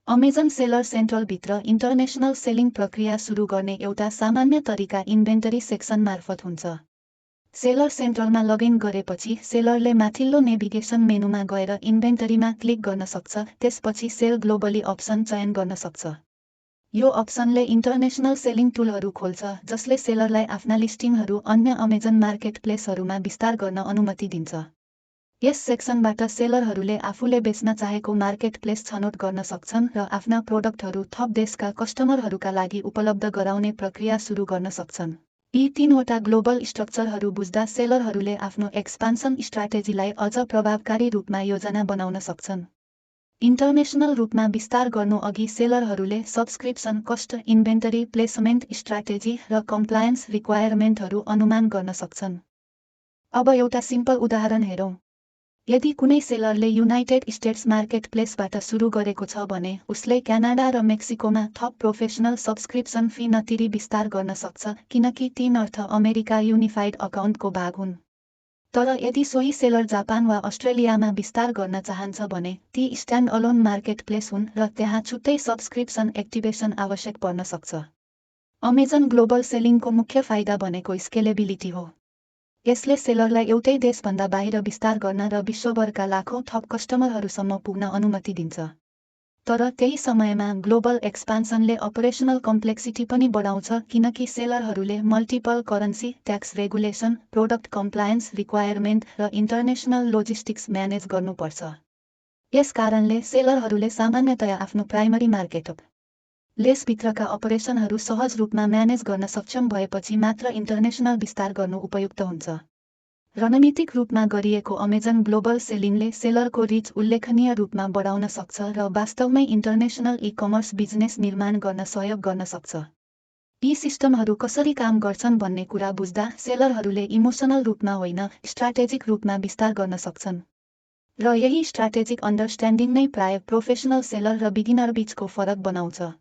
Amazon seller सेन्ट्रलभित्र international selling प्रक्रिया सुरु गर्ने एउटा सामान्य तरिका इन्भेन्टरी सेक्सन मार्फत हुन्छ। सेलर सेन्ट्रलमा लगइन गरेपछि सेलरले माथिल्लो नेभिगेसन मेनुमा गएर इन्भेन्टरीमा क्लिक गर्न सक्छ, त्यसपछि सेल ग्लोबली अप्सन चयन गर्न सक्छ। यो अप्सनले इन्टरनेसनल सेलिङ टुलहरू खोल्छ जसले सेलरलाई आफ्ना लिस्टिङहरू अन्य अमेजन मार्केटप्लेसहरूमा विस्तार गर्न अनुमति दिन्छ। यस सेक्सनबाट सेलरहरूले आफूले बेच्न चाहेको मार्केटप्लेस छनौट गर्न सक्छन् र आफ्ना प्रोडक्टहरू थप देशका कस्टमरहरूका लागि उपलब्ध गराउने प्रक्रिया सुरु गर्न सक्छन्। यी तीनवटा ग्लोबल स्ट्रक्चरहरू बुझ्दा सेलरहरूले आफ्नो एक्सपान्सन स्ट्राटेजीलाई अझ प्रभावकारी रूपमा योजना बनाउन सक्छन्। इन्टरनेसनल रूपमा विस्तार गर्नु अघि सेलरहरूले subscription cost, inventory placement strategy र कम्प्लायन्स रिक्वायरमेन्टहरू अनुमान गर्न सक्छन्। अब एउटा सिम्पल उदाहरण हेरौँ। यदि कुनै सेलरले युनाइटेड स्टेट्स मार्केटप्लेसबाट सुरु गरेको छ भने उसले क्यानाडा र मेक्सिकोमा थप प्रोफेसनल सब्सक्रिप्सन फी नतिरी विस्तार गर्न सक्छ, किनकि ती नर्थ अमेरिका युनिफाइड अकाउन्टको भाग हुन्। तर यदि सोही सेलर जापान वा अस्ट्रेलियामा विस्तार गर्न चाहन्छ भने ती स्ट्यान्ड अलोन मार्केटप्लेस हुन् र त्यहाँ छुट्टै सब्सक्रिप्सन एक्टिभेसन आवश्यक पर्न सक्छ। अमेजन ग्लोबल सेलिङको मुख्य फाइदा भनेको स्केलेबिलिटी हो। यसले सेलरलाई एउटै देशभन्दा बाहिर विस्तार गर्न र विश्वभरका लाखौँ थप कस्टमरहरूसम्म पुग्न अनुमति दिन्छ। तर त्यही समयमा ग्लोबल एक्सपान्सनले अपरेसनल कम्प्लेक्सिटी पनि बढाउँछ, किनकि सेलरहरूले multiple currency, tax regulation, product compliance requirement र इन्टरनेसनल लोजिस्टिक्स म्यानेज गर्नुपर्छ। यस कारणले सेलरहरूले सामान्यतया आफ्नो प्राइमरी मार्केट लेसभित्रका अपरेसनहरू सहज रूपमा म्यानेज गर्न सक्षम भएपछि मात्र इन्टरनेसनल विस्तार गर्नु उपयुक्त हुन्छ। रणनीतिक रूपमा गरिएको अमेजन ग्लोबल सेलिङले सेलरको रिच उल्लेखनीय रूपमा बढाउन सक्छ र वास्तवमै इन्टरनेसनल ई-कमर्स बिजनेस निर्माण गर्न सहयोग गर्न सक्छ। यी सिस्टमहरू कसरी काम गर्छन् भन्ने कुरा बुझ्दा सेलरहरूले इमोसनल रूपमा होइन, स्ट्राटेजिक रूपमा विस्तार गर्न सक्छन्। र यही स्ट्राटेजिक अन्डरस्ट्यान्डिङ नै प्राय प्रोफेसनल सेलर र बिगिनर बीचको फरक बनाउँछ।